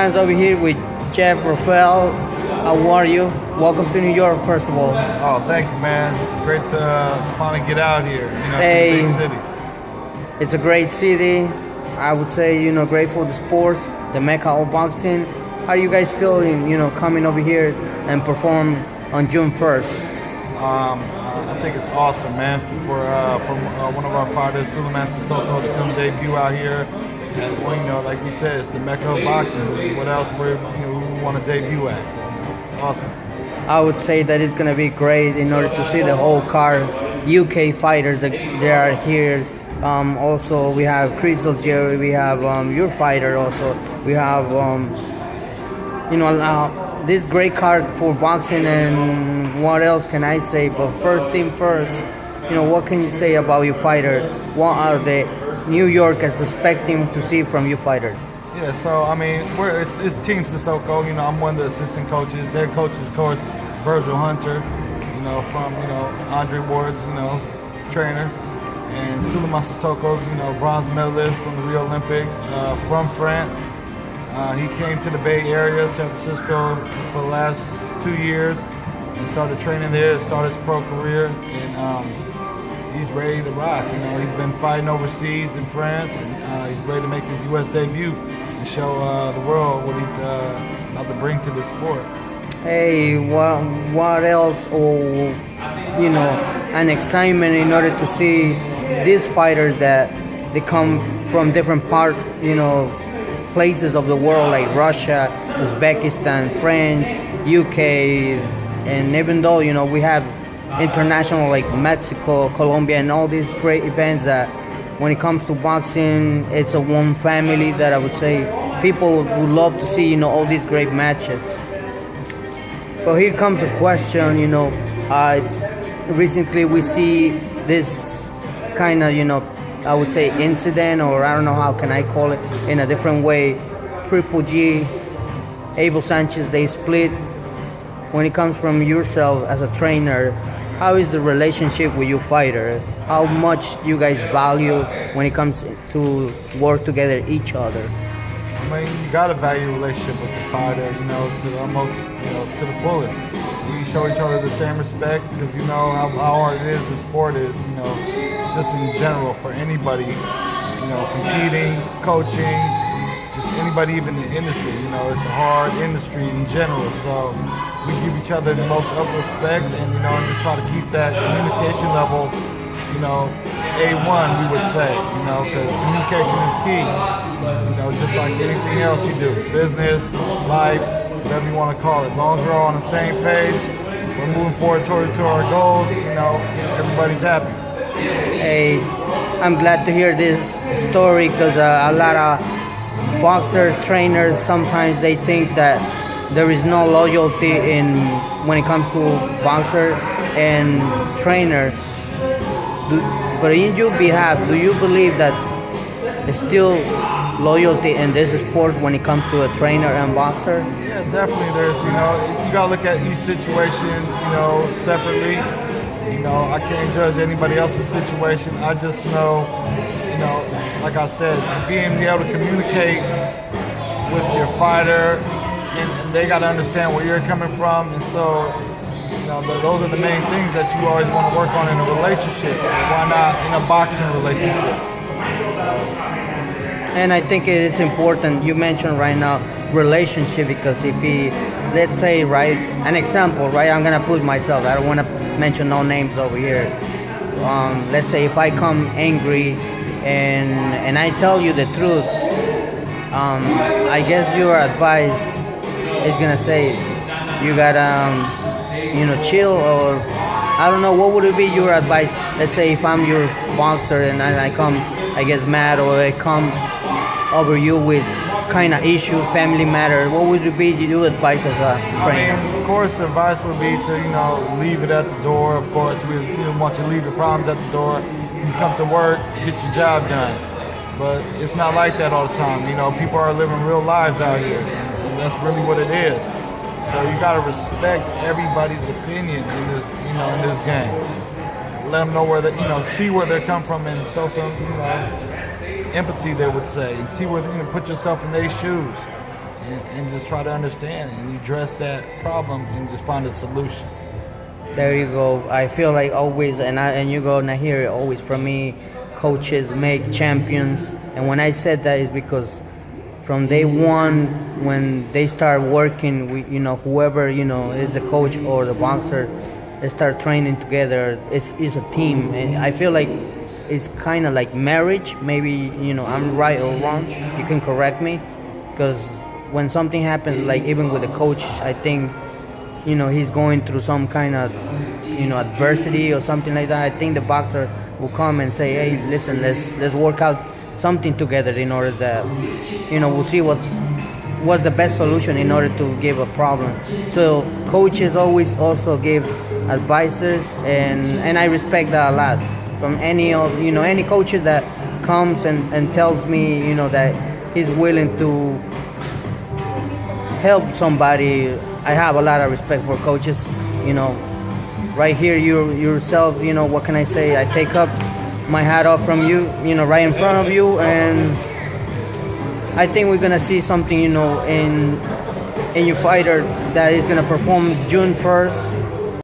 Over here with Jeff Rael. How are you? Welcome to New York, first of all. Oh, thank you, man. It's great to finally get out here. Hey, to the big city. It's a great city. I would say, great for the sports, the MECCA of boxing. How are you guys feeling, coming over here and perform on June 1st? I think it's awesome, man, for one of our fighters, Souleymane Cissokho, to come debut out here. And, well, like you said, it's the Mecca of boxing. What else we want to debut at? It's awesome. I would say that it's going to be great in order to see the whole card. UK fighters that they are here. Also, we have Crystal Jerry. We have your fighter also. We have this great card for boxing. And what else can I say? But first thing first, what can you say about your fighter? What are the New Yorkers expecting to see from your fighter? Yeah, so I mean, it's Team Cissokho. I'm one of the assistant coaches. Head coach is, of course, Virgil Hunter. From Andre Ward's trainer, and Souleymane Cissokho's bronze medalist from the Rio Olympics, from France. He came to the Bay Area, San Francisco, for the last 2 years and started training there. Started his pro career, and he's ready to rock. He's been fighting overseas in France, and he's ready to make his U.S. debut and show the world what he's about to bring to the sport. Hey, what else? Or an excitement in order to see these fighters that they come from different places of the world, like Russia, Uzbekistan, France, UK, and even though we have international like Mexico, Colombia, and all these great events that when it comes to boxing, it's a one family that I would say people would love to see, all these great matches. So here comes a question, recently we see this kind of, I would say incident, or I don't know how can I call it in a different way. Triple G, Abel Sanchez, they split. When it comes from yourself as a trainer, how is the relationship with your fighter? How much you guys value when it comes to work together each other? I mean, you gotta value a relationship with the fighter, to the almost, to the fullest. We show each other the same respect because how hard it is. The sport is, just in general for anybody, competing, coaching, just anybody even in the industry. It's a hard industry in general. So we give each other the most utmost respect, and and just try to keep that communication level, A1, we would say, because communication is key. Just like anything else you do, business, life, whatever you want to call it. As long as we're all on the same page, we're moving forward to our goals, everybody's happy. Hey, I'm glad to hear this story because a lot of boxers, trainers, sometimes they think that there is no loyalty when it comes to boxer and trainer. But in your behalf, do you believe that there's still loyalty in this sport when it comes to a trainer and boxer? Yeah, definitely. There's, you gotta look at each situation, separately. I can't judge anybody else's situation. I just know, like I said, being able to communicate with your fighter, and they gotta understand where you're coming from, and so. Those are the main things that you always want to work on in a relationship. So why not in a boxing relationship? And I think it is important, you mentioned right now, relationship, because if let's say, right, an example, right, I'm going to put myself, I don't want to mention no names over here. Let's say if I come angry and I tell you the truth, I guess your advice is going to say, you got to chill, or I don't know, what would it be your advice? Let's say if I'm your boxer and I come, I guess, mad, or I come over you with kind of issue, family matter, what would it be your advice as a trainer? I mean, of course, the advice would be to, leave it at the door. Of course, we want you to leave your problems at the door. You come to work, get your job done. But it's not like that all the time. People are living real lives out here, and that's really what it is. So you gotta respect everybody's opinion in this game. Let them know where they, see where they come from, and show some, empathy, they would say, and see where, put yourself in their shoes. and just try to understand it and address that problem and just find a solution. There you go. I feel like always, and you go, and I hear it always from me, coaches make champions. And when I said that is because from day one, when they start working, whoever, is the coach or the boxer, they start training together. It's a team. And I feel like it's kind of like marriage. Maybe, I'm right or wrong. You can correct me. Because when something happens, like even with the coach, I think, he's going through some kind of, adversity or something like that. I think the boxer will come and say, hey, listen, let's work out something together in order that, we'll see what's the best solution in order to give a problem. So coaches always also give advices, and I respect that a lot from any coaches that comes and tells me, that he's willing to help somebody. I have a lot of respect for coaches. Right here, you yourself, what can I say? I take up my hat off from you, right in front of you, and I think we're gonna see something, in your fighter that is gonna perform June 1st